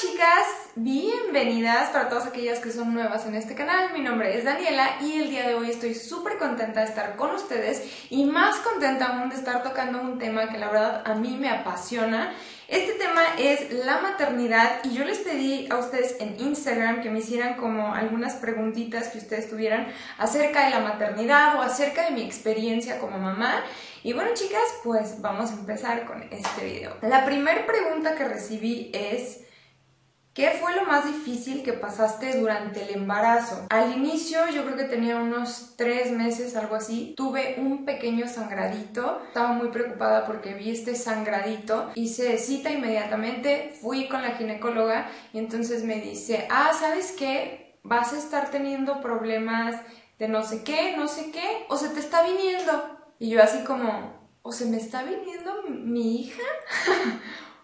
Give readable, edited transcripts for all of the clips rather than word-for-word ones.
chicas, bienvenidas para todas aquellas que son nuevas en este canal. Mi nombre es Daniela y el día de hoy estoy súper contenta de estar con ustedes y más contenta aún de estar tocando un tema que la verdad a mí me apasiona. Este tema es la maternidad y yo les pedí a ustedes en Instagram que me hicieran como algunas preguntitas que ustedes tuvieran acerca de la maternidad o acerca de mi experiencia como mamá. Y bueno, chicas, pues vamos a empezar con este video. La primera pregunta que recibí es: ¿qué fue lo más difícil que pasaste durante el embarazo? Al inicio, yo creo que tenía unos 3 meses, algo así, tuve un pequeño sangradito. Estaba muy preocupada porque vi este sangradito. Hice cita inmediatamente, fui con la ginecóloga y entonces me dice: ¿sabes qué? Vas a estar teniendo problemas de no sé qué, o se te está viniendo. Y yo así como, ¿o se me está viniendo mi hija?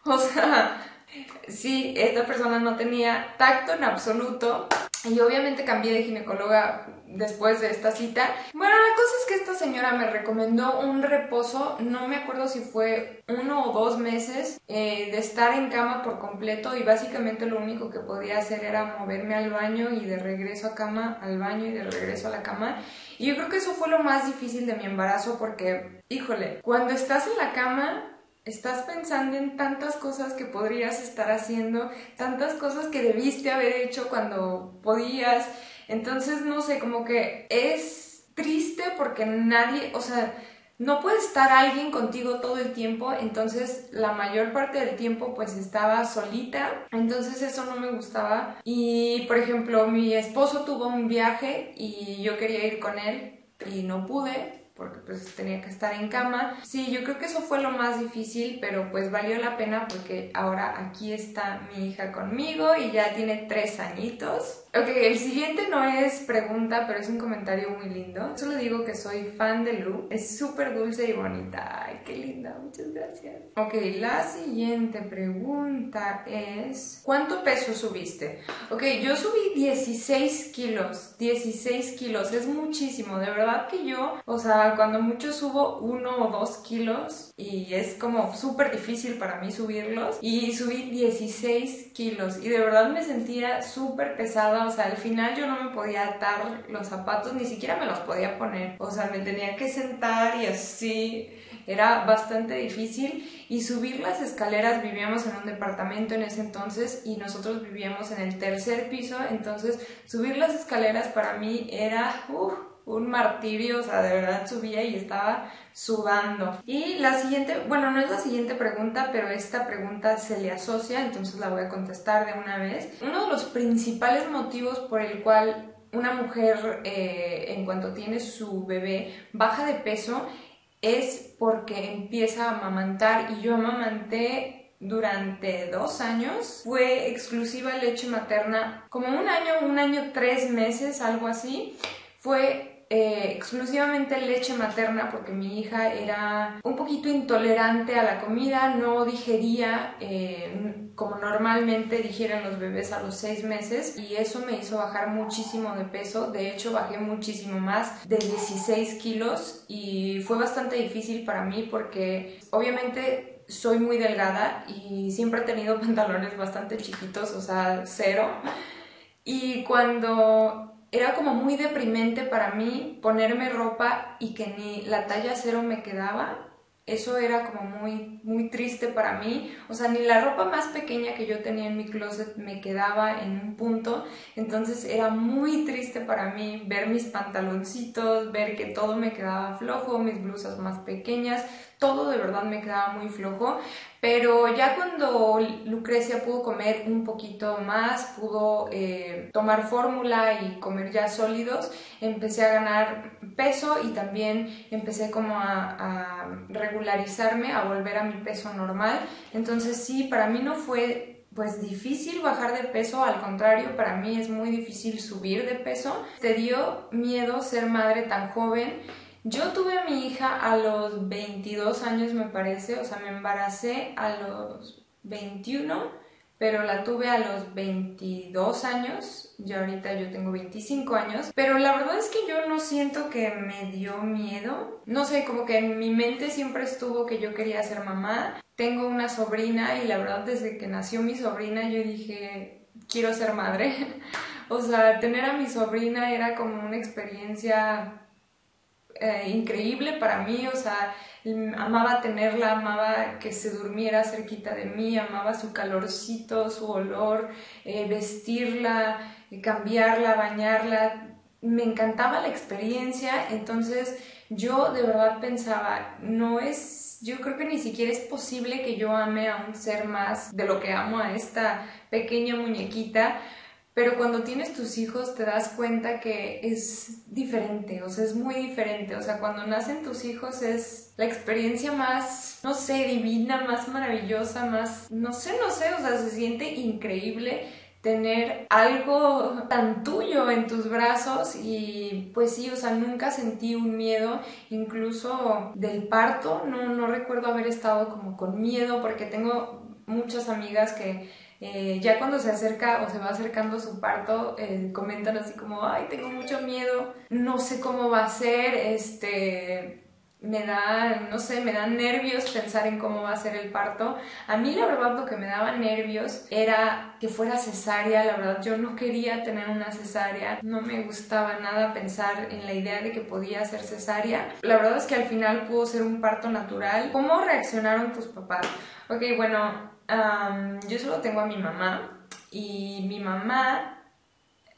O sea, sí, esta persona no tenía tacto en absoluto y obviamente cambié de ginecóloga después de esta cita. Bueno, la cosa es que esta señora me recomendó un reposo, no me acuerdo si fue 1 o 2 meses de estar en cama por completo, y básicamente lo único que podía hacer era moverme al baño y de regreso a cama, al baño y de regreso a la cama. Y yo creo que eso fue lo más difícil de mi embarazo porque, híjole, cuando estás en la cama estás pensando en tantas cosas que podrías estar haciendo, tantas cosas que debiste haber hecho cuando podías. Entonces, no sé, como que es triste porque nadie, o sea, no puede estar alguien contigo todo el tiempo. Entonces, la mayor parte del tiempo pues estaba solita. Entonces, eso no me gustaba. Y, por ejemplo, mi esposo tuvo un viaje y yo quería ir con él y no pude porque pues tenía que estar en cama. Sí, yo creo que eso fue lo más difícil, pero pues valió la pena porque ahora aquí está mi hija conmigo y ya tiene 3 añitos. Ok, el siguiente no es pregunta, pero es un comentario muy lindo. Solo digo que soy fan de Lu. Es súper dulce y bonita. Ay, qué linda, muchas gracias. Ok, la siguiente pregunta es: ¿cuánto peso subiste? Ok, yo subí 16 kilos. 16 kilos, es muchísimo. De verdad que yo, o sea, cuando mucho subo 1 o 2 kilos y es como súper difícil para mí subirlos. Y subí 16 kilos y de verdad me sentía súper pesada. O sea, al final yo no me podía atar los zapatos, ni siquiera me los podía poner. O sea, me tenía que sentar y así. Era bastante difícil. Y subir las escaleras, vivíamos en un departamento en ese entonces y nosotros vivíamos en el 3er piso. Entonces subir las escaleras para mí era un martirio. O sea, de verdad subía y estaba sudando. Y la siguiente, bueno, no es la siguiente pregunta, pero esta pregunta se le asocia, entonces la voy a contestar de una vez. Uno de los principales motivos por el cual una mujer en cuanto tiene su bebé baja de peso es porque empieza a amamantar, y yo amamanté durante 2 años. Fue exclusiva leche materna, como un año 3 meses, algo así. Fue exclusivamente leche materna porque mi hija era un poquito intolerante a la comida, no digería como normalmente digieren los bebés a los 6 meses, y eso me hizo bajar muchísimo de peso. De hecho, bajé muchísimo más, de 16 kilos, y fue bastante difícil para mí porque obviamente soy muy delgada y siempre he tenido pantalones bastante chiquitos, o sea, 0. Y cuando era como muy deprimente para mí ponerme ropa y que ni la talla 0 me quedaba, eso era como muy triste para mí. O sea, ni la ropa más pequeña que yo tenía en mi closet me quedaba en un punto. Entonces era muy triste para mí ver mis pantaloncitos, ver que todo me quedaba flojo, mis blusas más pequeñas, todo de verdad me quedaba muy flojo. Pero ya cuando Lucrecia pudo comer un poquito más, pudo tomar fórmula y comer ya sólidos, empecé a ganar peso y también empecé como a regularizarme, a volver a mi peso normal. Entonces sí, para mí no fue pues difícil bajar de peso, al contrario, para mí es muy difícil subir de peso. ¿Te dio miedo ser madre tan joven? Yo tuve a mi hija a los 22 años, me parece. O sea, me embaracé a los 21 pero la tuve a los 22 años, ya ahorita yo tengo 25 años, pero la verdad es que yo no siento que me dio miedo, no sé, como que en mi mente siempre estuvo que yo quería ser mamá. Tengo una sobrina y la verdad desde que nació mi sobrina yo dije, quiero ser madre. O sea, tener a mi sobrina era como una experiencia increíble para mí, o sea, amaba tenerla, amaba que se durmiera cerquita de mí, amaba su calorcito, su olor, vestirla, cambiarla, bañarla, me encantaba la experiencia. Entonces yo de verdad pensaba, no es, yo creo que ni siquiera es posible que yo ame a un ser más de lo que amo a esta pequeña muñequita. Pero cuando tienes tus hijos te das cuenta que es diferente, o sea, es muy diferente. O sea, cuando nacen tus hijos es la experiencia más, no sé, divina, más maravillosa, más, no sé, o sea, se siente increíble tener algo tan tuyo en tus brazos. Y pues sí, o sea, nunca sentí un miedo, incluso del parto, no recuerdo haber estado como con miedo, porque tengo muchas amigas que ya cuando se acerca o se va acercando su parto, comentan así como, ay, tengo mucho miedo, no sé cómo va a ser, me da, no sé, me dan nervios pensar en cómo va a ser el parto. A mí la verdad lo que me daba nervios era que fuera cesárea. La verdad yo no quería tener una cesárea, no me gustaba nada pensar en la idea de que podía ser cesárea. La verdad es que al final pudo ser un parto natural. ¿Cómo reaccionaron tus papás? Ok, bueno, yo solo tengo a mi mamá, y mi mamá,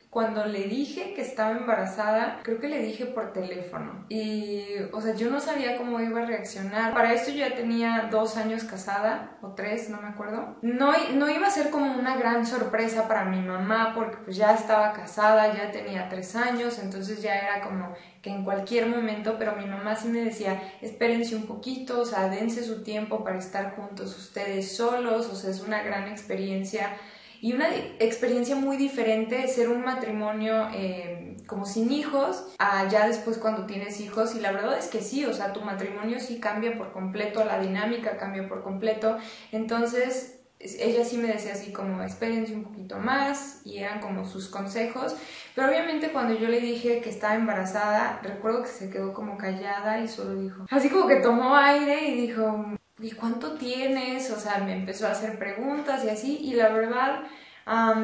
cuando le dije que estaba embarazada, creo que le dije por teléfono. Y, o sea, yo no sabía cómo iba a reaccionar. Para esto yo ya tenía 2 años casada, o 3, no me acuerdo. No iba a ser como una gran sorpresa para mi mamá, porque pues ya estaba casada, ya tenía 3 años, entonces ya era como que en cualquier momento. Pero mi mamá sí me decía, espérense un poquito, o sea, dense su tiempo para estar juntos ustedes solos, o sea, es una gran experiencia. Y una experiencia muy diferente es ser un matrimonio como sin hijos, a ya después cuando tienes hijos. Y la verdad es que sí, o sea, tu matrimonio sí cambia por completo, la dinámica cambia por completo. Entonces ella sí me decía así como, espérense un poquito más, y eran como sus consejos. Pero obviamente cuando yo le dije que estaba embarazada, recuerdo que se quedó como callada y solo dijo, así como que tomó aire y dijo, ¿y cuánto tienes? O sea, me empezó a hacer preguntas y así. Y la verdad,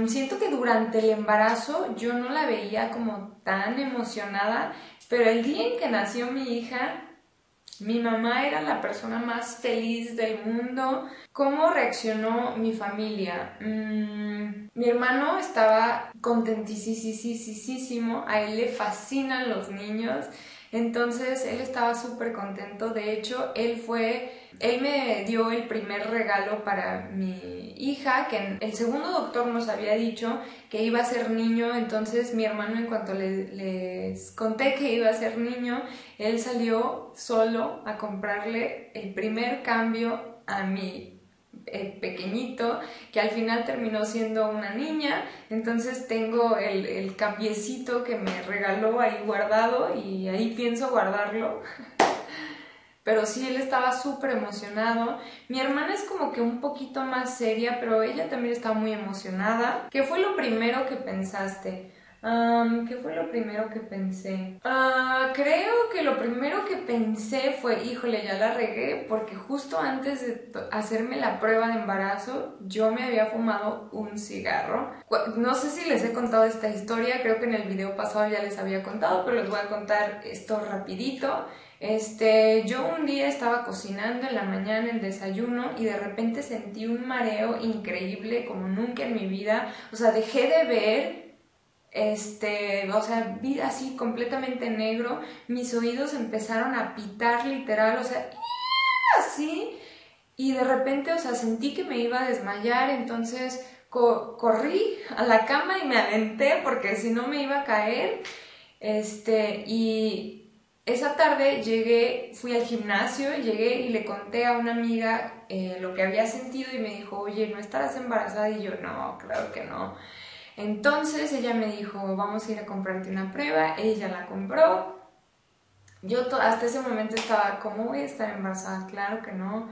siento que durante el embarazo yo no la veía como tan emocionada, pero el día en que nació mi hija, mi mamá era la persona más feliz del mundo. ¿Cómo reaccionó mi familia? Mi hermano estaba contentísimo, a él le fascinan los niños, entonces él estaba súper contento. De hecho, él me dio el primer regalo para mi hija, que el segundo doctor nos había dicho que iba a ser niño. Entonces mi hermano, en cuanto les conté que iba a ser niño, él salió solo a comprarle el primer cambio a mi pequeñito, que al final terminó siendo una niña. Entonces tengo el cambiecito que me regaló ahí guardado, y ahí pienso guardarlo. Pero sí, él estaba súper emocionado. Mi hermana es como que un poquito más seria, pero ella también estaba muy emocionada. ¿Qué fue lo primero que pensaste? ¿Qué fue lo primero que pensé? Creo que lo primero que pensé fue, híjole, ya la regué, porque justo antes de hacerme la prueba de embarazo, yo me había fumado un cigarro. No sé si les he contado esta historia, creo que en el video pasado ya les había contado, pero les voy a contar esto rapidito. Yo un día estaba cocinando en la mañana el desayuno, y de repente sentí un mareo increíble como nunca en mi vida. O sea, dejé de ver, o sea, vi así completamente negro, mis oídos empezaron a pitar literal, o sea, así, y de repente, o sea, sentí que me iba a desmayar. Entonces corrí a la cama y me aventé porque si no me iba a caer. Y esa tarde fui al gimnasio, llegué y le conté a una amiga lo que había sentido, y me dijo, oye, ¿no estarás embarazada? Y yo, no, claro que no. Entonces ella me dijo, vamos a ir a comprarte una prueba. Ella la compró. Yo hasta ese momento estaba, ¿cómo voy a estar embarazada? Claro que no.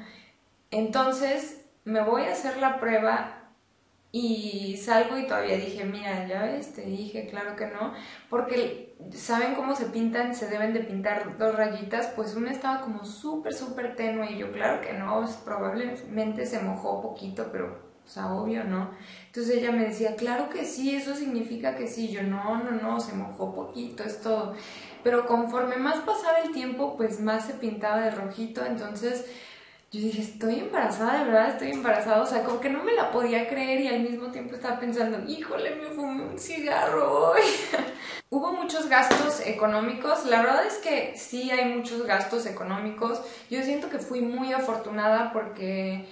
Entonces me voy a hacer la prueba Y salgo y todavía dije, mira, ya ves, te dije, claro que no, porque ¿saben cómo se pintan? Se deben de pintar 2 rayitas, pues una estaba como súper tenue y yo, claro que no, probablemente se mojó poquito, pero, o sea, obvio no. Entonces ella me decía, claro que sí, eso significa que sí. Yo, no, se mojó poquito, es todo. Pero conforme más pasaba el tiempo, pues más se pintaba de rojito, entonces yo dije, estoy embarazada, de verdad estoy embarazada, o sea, como que no me la podía creer y al mismo tiempo estaba pensando, híjole, me fumé un cigarro hoy. Hubo muchos gastos económicos, la verdad es que sí hay muchos gastos económicos. Yo siento que fui muy afortunada porque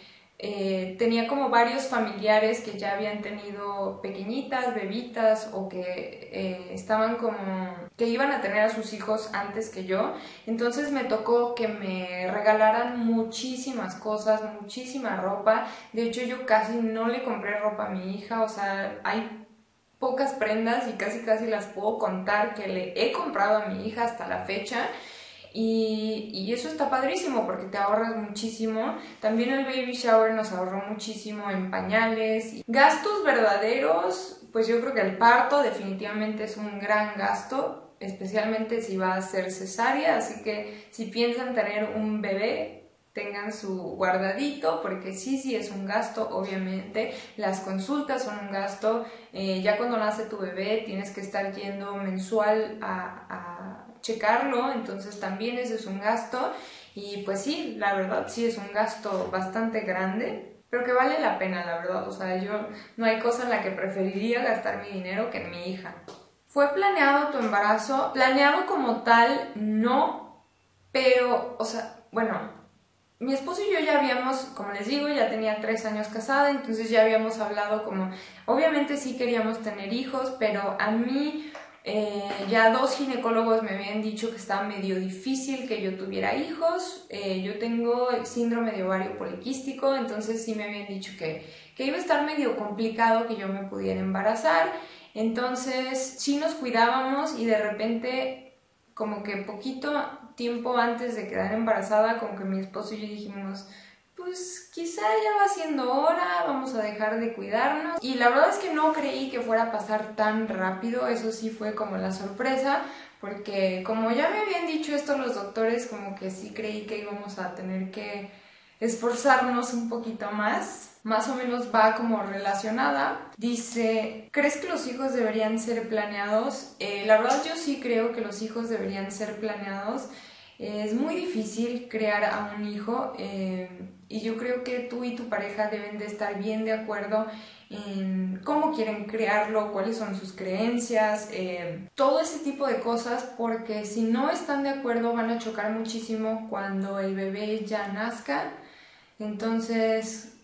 tenía como varios familiares que ya habían tenido pequeñitas, bebitas o que estaban como que iban a tener a sus hijos antes que yo. Entonces me tocó que me regalaran muchísimas cosas, muchísima ropa. De hecho yo casi no le compré ropa a mi hija, o sea, hay pocas prendas y casi las puedo contar que le he comprado a mi hija hasta la fecha. Y eso está padrísimo porque te ahorras muchísimo. También el baby shower nos ahorró muchísimo en pañales. Gastos verdaderos, pues yo creo que el parto definitivamente es un gran gasto, especialmente si va a ser cesárea, así que si piensan tener un bebé, tengan su guardadito, porque sí es un gasto, obviamente. Las consultas son un gasto. Ya cuando nace tu bebé tienes que estar yendo mensual a checarlo, entonces también ese es un gasto. Y pues sí, la verdad sí es un gasto bastante grande, pero que vale la pena, la verdad. O sea, yo no hay cosa en la que preferiría gastar mi dinero que en mi hija. ¿Fue planeado tu embarazo? Planeado como tal, no, pero, o sea, bueno, mi esposo y yo ya habíamos, como les digo, ya tenía 3 años casada, entonces ya habíamos hablado como, obviamente sí queríamos tener hijos, pero a mí ya 2 ginecólogos me habían dicho que estaba medio difícil que yo tuviera hijos. Yo tengo el síndrome de ovario poliquístico, entonces sí me habían dicho que iba a estar medio complicado que yo me pudiera embarazar. Entonces sí nos cuidábamos y de repente, como que poquito tiempo antes de quedar embarazada, como que mi esposo y yo dijimos, pues quizá ya va siendo hora, vamos a dejar de cuidarnos. Y la verdad es que no creí que fuera a pasar tan rápido, eso sí fue como la sorpresa, porque como ya me habían dicho esto los doctores, como que sí creí que íbamos a tener que esforzarnos un poquito más o menos va como relacionada. Dice, ¿crees que los hijos deberían ser planeados? La verdad yo sí creo que los hijos deberían ser planeados. Es muy difícil crear a un hijo y yo creo que tú y tu pareja deben de estar bien de acuerdo en cómo quieren crearlo, cuáles son sus creencias, todo ese tipo de cosas, porque si no están de acuerdo van a chocar muchísimo cuando el bebé ya nazca. Entonces,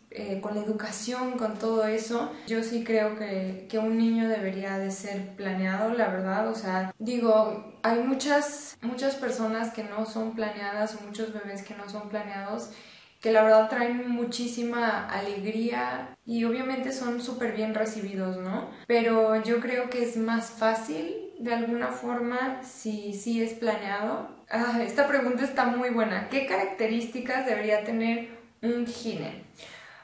con la educación, con todo eso, yo sí creo que un niño debería de ser planeado, la verdad. O sea, digo, hay muchas personas que no son planeadas o muchos bebés que no son planeados que la verdad traen muchísima alegría y obviamente son súper bien recibidos, ¿no? Pero yo creo que es más fácil de alguna forma si sí es planeado. Esta pregunta está muy buena. ¿Qué características debería tener un gine?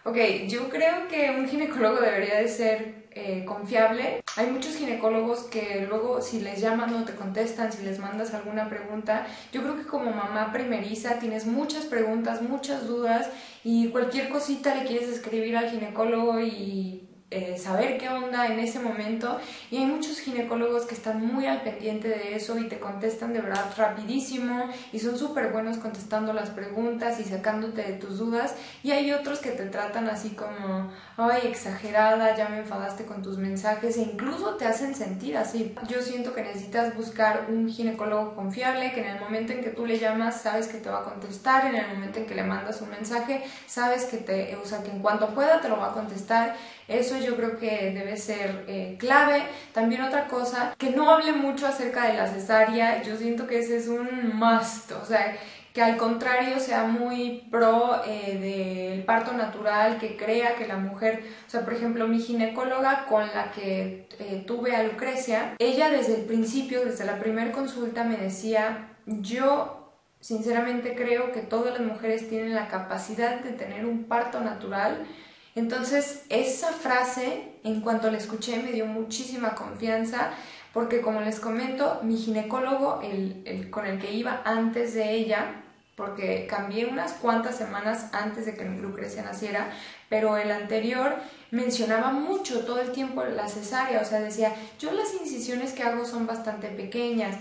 Ok, yo creo que un ginecólogo debería de ser confiable. Hay muchos ginecólogos que luego si les llaman no te contestan, si les mandas alguna pregunta. Yo creo que como mamá primeriza tienes muchas preguntas, muchas dudas y cualquier cosita le quieres escribir al ginecólogo y saber qué onda en ese momento. Y hay muchos ginecólogos que están muy al pendiente de eso y te contestan de verdad rapidísimo y son súper buenos contestando las preguntas y sacándote de tus dudas. Y hay otros que te tratan así como, ay, exagerada, ya me enfadaste con tus mensajes, e incluso te hacen sentir así. Yo siento que necesitas buscar un ginecólogo confiable, que en el momento en que tú le llamas sabes que te va a contestar, en el momento en que le mandas un mensaje sabes que que en cuanto pueda te lo va a contestar. Eso yo creo que debe ser clave. También otra cosa, que no hable mucho acerca de la cesárea. Yo siento que ese es un must, o sea, que al contrario sea muy pro del parto natural, que crea que la mujer, o sea, por ejemplo, mi ginecóloga con la que tuve a Lucrecia, ella desde el principio, desde la primera consulta me decía, yo sinceramente creo que todas las mujeres tienen la capacidad de tener un parto natural Entonces, esa frase, en cuanto la escuché, me dio muchísima confianza, porque como les comento, mi ginecólogo, el con el que iba antes de ella, porque cambié unas cuantas semanas antes de que Lucrecia naciera, pero el anterior mencionaba mucho todo el tiempo la cesárea, o sea, decía, yo las incisiones que hago son bastante pequeñas,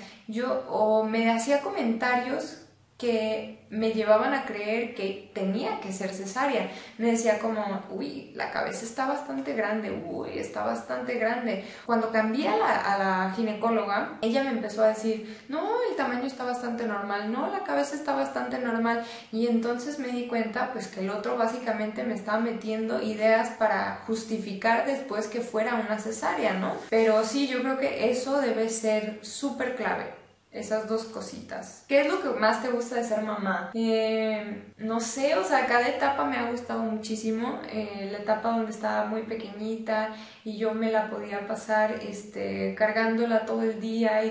o me hacía comentarios que me llevaban a creer que tenía que ser cesárea. Me decía como, uy, la cabeza está bastante grande, uy, está bastante grande. Cuando cambié a la ginecóloga, ella me empezó a decir, no, el tamaño está bastante normal, no, la cabeza está bastante normal. Y entonces me di cuenta, pues, que el otro básicamente me estaba metiendo ideas para justificar después que fuera una cesárea, ¿no? Pero sí, yo creo que eso debe ser súper clave. Esas dos cositas. ¿Qué es lo que más te gusta de ser mamá? No sé, o sea, cada etapa me ha gustado muchísimo. La etapa donde estaba muy pequeñita y yo me la podía pasar cargándola todo el día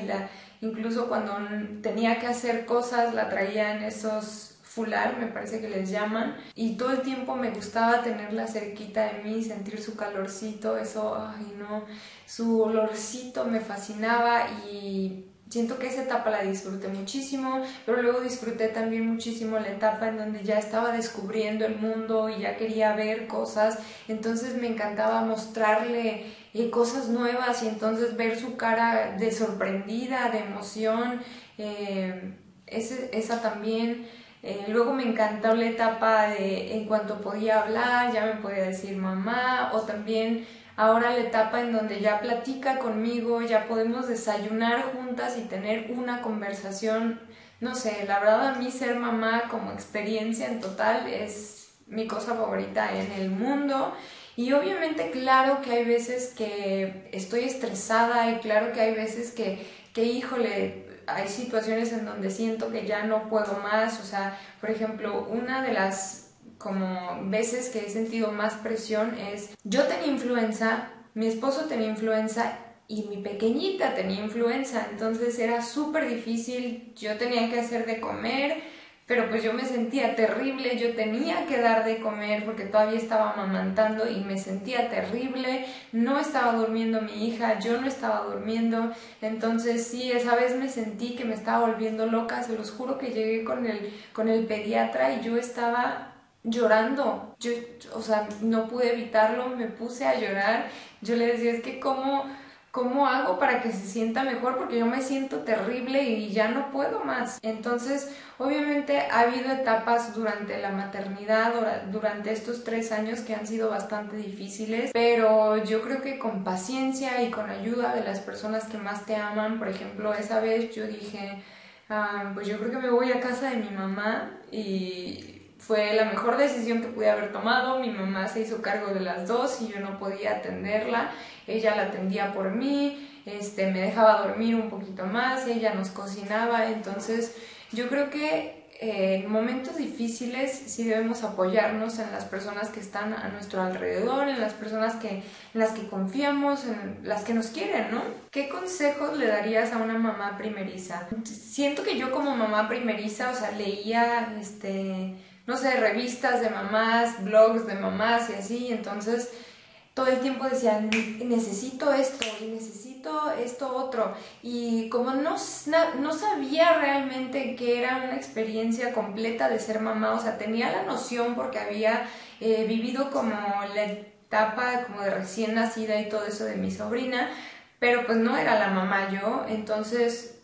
incluso cuando tenía que hacer cosas la traía en esos fular, me parece que les llaman, y todo el tiempo me gustaba tenerla cerquita de mí, sentir su calorcito, eso, ay no, su olorcito me fascinaba y siento que esa etapa la disfruté muchísimo, pero luego disfruté también muchísimo la etapa en donde ya estaba descubriendo el mundo y ya quería ver cosas, entonces me encantaba mostrarle cosas nuevas y entonces ver su cara de sorprendida, de emoción, esa también. Luego me encantó la etapa de en cuanto podía hablar, ya me podía decir mamá, o también ahora la etapa en donde ya platica conmigo, ya podemos desayunar juntas y tener una conversación. No sé, la verdad a mí ser mamá como experiencia en total es mi cosa favorita en el mundo. Y obviamente claro que hay veces que estoy estresada y claro que hay veces que híjole, hay situaciones en donde siento que ya no puedo más, o sea, por ejemplo, una de las como veces que he sentido más presión es, yo tenía influenza, mi esposo tenía influenza y mi pequeñita tenía influenza, entonces era súper difícil, yo tenía que hacer de comer, pero pues yo me sentía terrible, yo tenía que dar de comer porque todavía estaba amamantando y me sentía terrible, no estaba durmiendo mi hija, yo no estaba durmiendo, entonces sí, esa vez me sentí que me estaba volviendo loca, se los juro que llegué con el pediatra y yo estaba llorando, o sea, no pude evitarlo, me puse a llorar, yo le decía, es que ¿cómo hago para que se sienta mejor? Porque yo me siento terrible y ya no puedo más. Entonces, obviamente ha habido etapas durante la maternidad, durante estos 3 años que han sido bastante difíciles, pero yo creo que con paciencia y con ayuda de las personas que más te aman, por ejemplo, esa vez yo dije, pues yo creo que me voy a casa de mi mamá y fue la mejor decisión que pude haber tomado. Mi mamá se hizo cargo de las dos y yo no podía atenderla. Ella la atendía por mí, me dejaba dormir un poquito más, ella nos cocinaba. Entonces yo creo que en momentos difíciles sí debemos apoyarnos en las personas que están a nuestro alrededor, en las personas en las que confiamos, en las que nos quieren, ¿no? ¿Qué consejos le darías a una mamá primeriza? Siento que yo como mamá primeriza, o sea, leía, no sé, revistas de mamás, blogs de mamás y así, entonces todo el tiempo decía, necesito esto y necesito esto otro, y como no sabía realmente que era una experiencia completa de ser mamá, o sea, tenía la noción porque había vivido como la etapa como de recién nacida y todo eso de mi sobrina, pero pues no era la mamá yo, entonces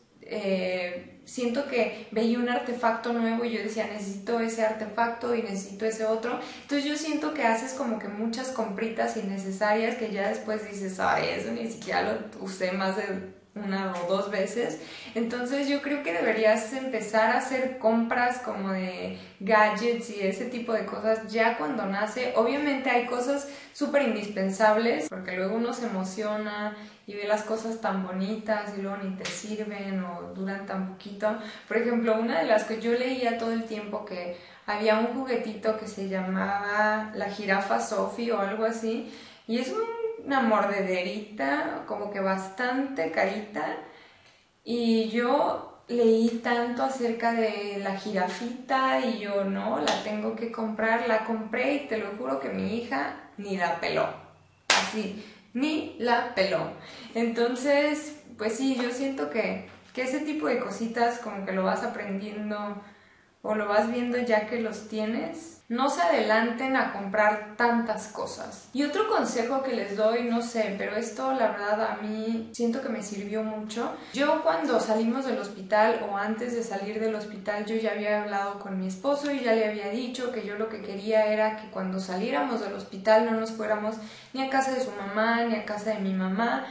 siento que veía un artefacto nuevo y yo decía, necesito ese artefacto y necesito ese otro. Entonces yo siento que haces como que muchas compritas innecesarias que ya después dices, ay, eso ni siquiera lo usé más de una o dos veces. Entonces yo creo que deberías empezar a hacer compras como de gadgets y ese tipo de cosas ya cuando nace. Obviamente hay cosas súper indispensables porque luego uno se emociona y ve las cosas tan bonitas y luego ni te sirven o duran tan poquito. Por ejemplo, una de las que yo leía todo el tiempo que había un juguetito que se llamaba la jirafa Sophie o algo así, y es una mordederita como que bastante carita, y yo leí tanto acerca de la jirafita y yo no, la tengo que comprar, la compré y te lo juro que mi hija ni la peló, así, ni la peló. Entonces, pues sí, yo siento que ese tipo de cositas como que lo vas aprendiendo o lo vas viendo ya que los tienes. No se adelanten a comprar tantas cosas. Y otro consejo que les doy, no sé, pero esto la verdad a mí siento que me sirvió mucho. Yo cuando salimos del hospital o antes de salir del hospital yo ya había hablado con mi esposo y ya le había dicho que yo lo que quería era que cuando saliéramos del hospital no nos fuéramos ni a casa de su mamá ni a casa de mi mamá.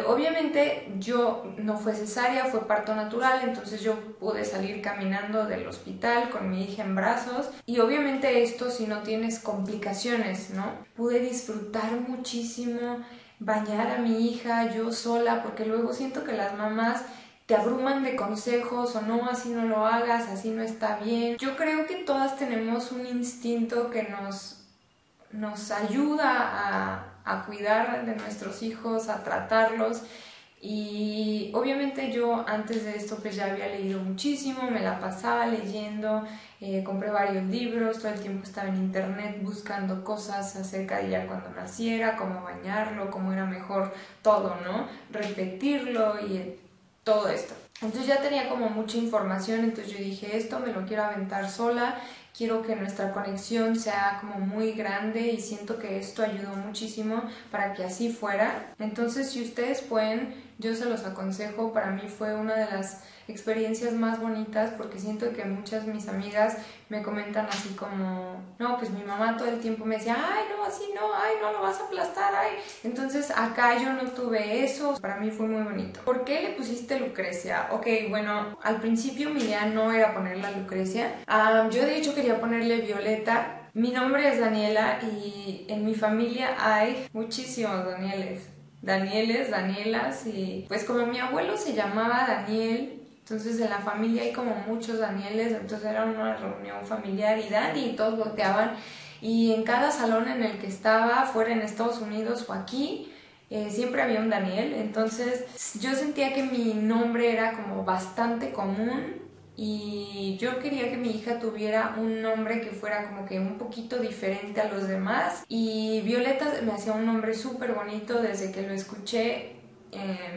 Obviamente yo no fue cesárea, fue parto natural, entonces yo pude salir caminando del hospital con mi hija en brazos y obviamente esto si no tienes complicaciones, ¿no? Pude disfrutar muchísimo, bañar a mi hija yo sola, porque luego siento que las mamás te abruman de consejos o no, así no lo hagas, así no está bien. Yo creo que todas tenemos un instinto que nos ayuda a cuidar de nuestros hijos, a tratarlos. Y obviamente yo antes de esto pues ya había leído muchísimo, me la pasaba leyendo, compré varios libros, todo el tiempo estaba en internet buscando cosas acerca de ya cuando naciera, cómo bañarlo, cómo era mejor todo, ¿no? Repetirlo y todo esto. Entonces ya tenía como mucha información, entonces yo dije, esto me lo quiero aventar sola, quiero que nuestra conexión sea como muy grande y siento que esto ayudó muchísimo para que así fuera. Entonces si ustedes pueden, yo se los aconsejo, para mí fue una de las experiencias más bonitas porque siento que muchas mis amigas me comentan así como, no, pues mi mamá todo el tiempo me decía, ay, no, así no, ay, no lo vas a aplastar, ay. Entonces acá yo no tuve eso, para mí fue muy bonito. ¿Por qué le pusiste Lucrecia? Ok, bueno, al principio mi idea no era ponerle a Lucrecia, yo de hecho quería ponerle Violeta. Mi nombre es Daniela y en mi familia hay muchísimos Danielas y pues como mi abuelo se llamaba Daniel, entonces en la familia hay como muchos Danieles, entonces era una reunión familiar y Dani y todos volteaban y en cada salón en el que estaba, fuera en Estados Unidos o aquí, siempre había un Daniel, entonces yo sentía que mi nombre era como bastante común y yo quería que mi hija tuviera un nombre que fuera como que un poquito diferente a los demás y Violeta me hacía un nombre súper bonito desde que lo escuché,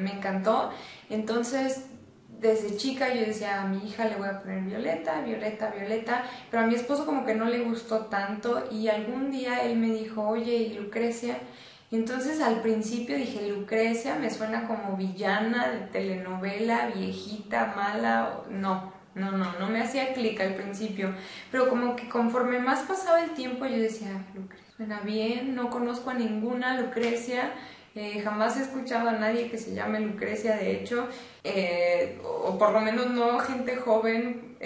me encantó, entonces desde chica yo decía a mi hija le voy a poner Violeta, Violeta, Violeta, pero a mi esposo como que no le gustó tanto y algún día él me dijo, oye, ¿y Lucrecia? Y entonces al principio dije, Lucrecia me suena como villana de telenovela, viejita, mala, no me hacía clic al principio, pero como que conforme más pasaba el tiempo yo decía, Lucrecia, suena bien, no conozco a ninguna Lucrecia, jamás he escuchado a nadie que se llame Lucrecia, de hecho, o por lo menos no gente joven,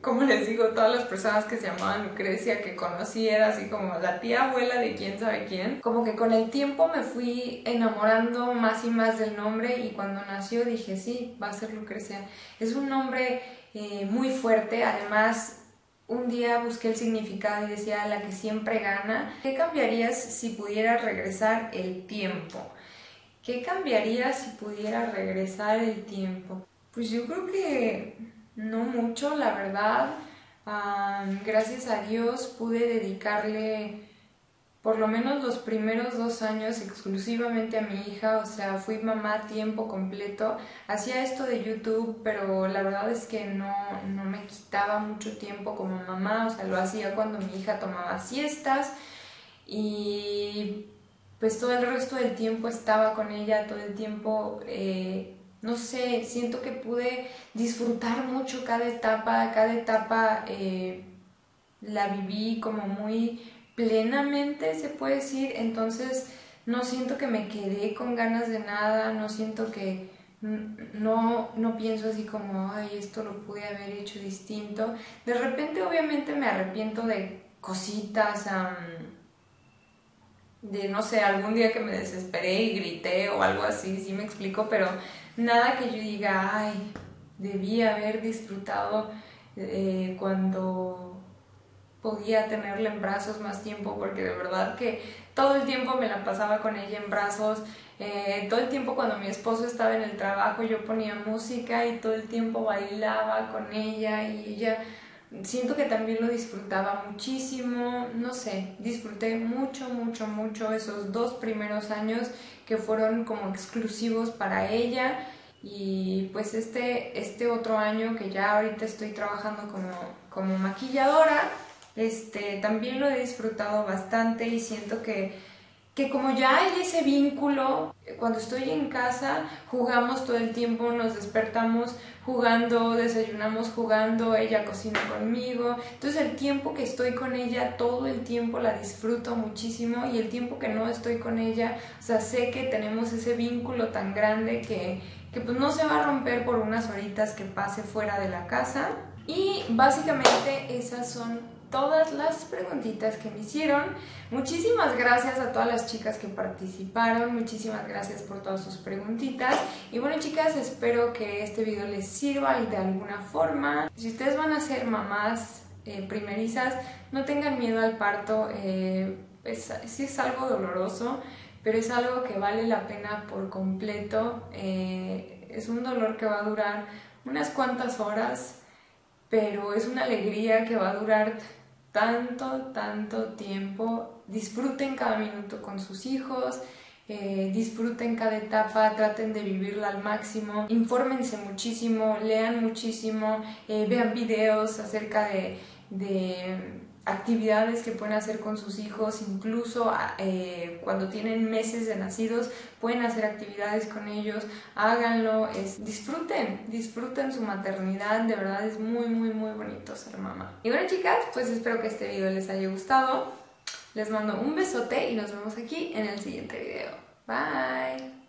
como les digo, todas las personas que se llamaban Lucrecia que conocí era así como la tía abuela de quién sabe quién. Como que con el tiempo me fui enamorando más y más del nombre y cuando nació dije, sí, va a ser Lucrecia. Es un nombre muy fuerte, además un día busqué el significado y decía la que siempre gana. ¿Qué cambiarías si pudieras regresar el tiempo? ¿Qué cambiarías si pudiera regresar el tiempo? Pues yo creo que no mucho, la verdad. Gracias a Dios pude dedicarle por lo menos los primeros 2 años exclusivamente a mi hija, o sea, fui mamá a tiempo completo. Hacía esto de YouTube, pero la verdad es que no me quitaba mucho tiempo como mamá, o sea, lo hacía cuando mi hija tomaba siestas y pues todo el resto del tiempo estaba con ella, todo el tiempo, no sé, siento que pude disfrutar mucho cada etapa la viví como muy plenamente, se puede decir, entonces no siento que me quedé con ganas de nada, no siento que no pienso así como, ay, esto lo pude haber hecho distinto. De repente obviamente me arrepiento de cositas, de no sé, algún día que me desesperé y grité o algo así, sí me explico, pero nada que yo diga, ay, debí haber disfrutado cuando podía tenerla en brazos más tiempo, porque de verdad que todo el tiempo me la pasaba con ella en brazos. Todo el tiempo cuando mi esposo estaba en el trabajo yo ponía música y todo el tiempo bailaba con ella, y ella siento que también lo disfrutaba muchísimo. No sé, disfruté mucho, mucho, mucho esos 2 primeros años que fueron como exclusivos para ella. Y pues este otro año que ya ahorita estoy trabajando como maquilladora, también lo he disfrutado bastante, y siento que como ya hay ese vínculo, cuando estoy en casa jugamos todo el tiempo, nos despertamos jugando, desayunamos jugando, ella cocina conmigo, entonces el tiempo que estoy con ella todo el tiempo la disfruto muchísimo, y el tiempo que no estoy con ella, o sea, sé que tenemos ese vínculo tan grande que pues no se va a romper por unas horitas que pase fuera de la casa. Y básicamente esas son todas las preguntitas que me hicieron. Muchísimas gracias a todas las chicas que participaron, muchísimas gracias por todas sus preguntitas. Y bueno, chicas, espero que este video les sirva de alguna forma. Si ustedes van a ser mamás primerizas, no tengan miedo al parto. Sí es algo doloroso, pero es algo que vale la pena por completo. Es un dolor que va a durar unas cuantas horas, pero es una alegría que va a durar tanto, tanto tiempo. Disfruten cada minuto con sus hijos, disfruten cada etapa, traten de vivirla al máximo, infórmense muchísimo, lean muchísimo, vean videos acerca de actividades que pueden hacer con sus hijos, incluso cuando tienen meses de nacidos pueden hacer actividades con ellos, háganlo, disfruten su maternidad, de verdad es muy muy muy bonito ser mamá. Y bueno, chicas, pues espero que este video les haya gustado, les mando un besote y nos vemos aquí en el siguiente video. Bye.